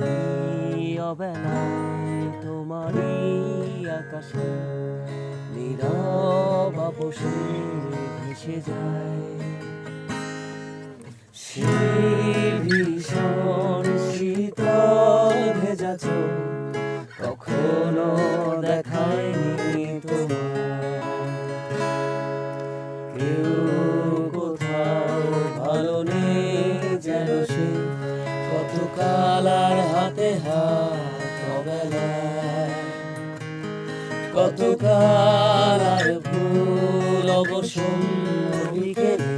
এই অবেলায় তোমারই আকাশে নীরব আপোষে ভেসে যায় সেই ভীষণ শীতল ভেজা চোখ কখনো দেখায়নি তোমার। কেউ কোথাও ভালো নেই যেন সে কতকাল আর হাতে হাত অবেলায়, কতকাল আর ফুল অবসন্ন বিকেলে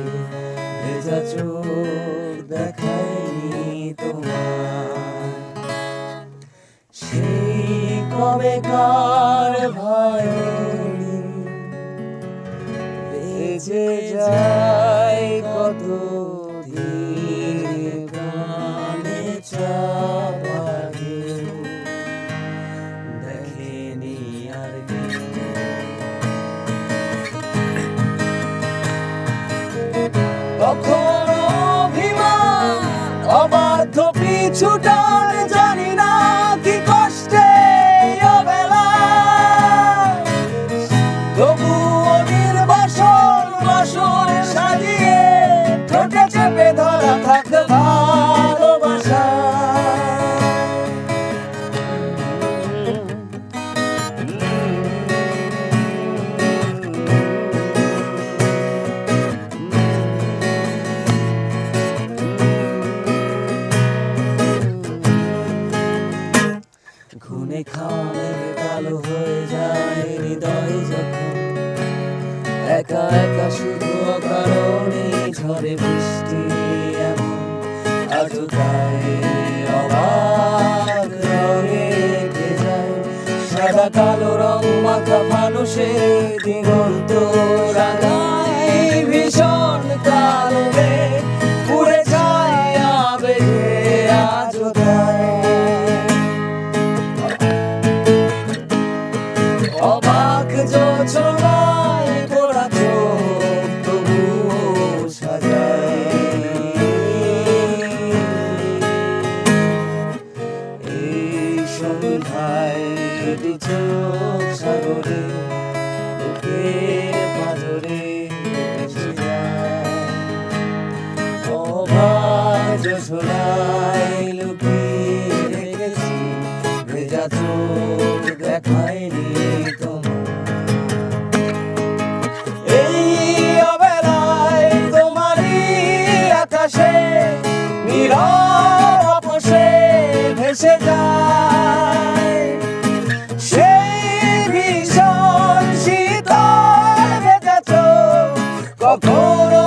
ভেজা চোখ দেখায়নি তোমার। সেই কবেকার ভায়োলিন বেজে যায় কত ধীরে প্রাণে চাপা ঢেউ, দেখেনি আর কেউ। কখনো অভিমান অবাধ্য পিছুটান জানি না কি কষ্টে অবেলা, তবুও নির্বাসন বাসন সাজিয়ে ঠোঁটে চেপে ধরা থাক ভালোবাসা। খুনে খাওয়ালে কালো হয়ে যায় হৃদয় যখন, একা একা শুধু অকারণে ঝরে বৃষ্টি এমন আজও তাই অবাক রঙে এঁকে যায় সাদা কালো রং মাখা মানুষের দিগন্ত রাঙায় ভীষণ কালো মেঘ পুড়ে যায় আবেগে আজও তাই। অবাক যোছনায় পোড়া চোখ তবুও সাজায় এই সন্ধ্যায় যদি চোখ সাগরে বুকের পাঁজরে ভেসে যায়। অবাক যোছনায় লুকিয়ে রেখেছি ভেজা চোখ দেখায়নি তোমার। এই অবেলায় তোমারই আকাশে নীরব আপোষে ভেসে যায় সেই ভীষণ শীতল ভেজা চোখ কখনো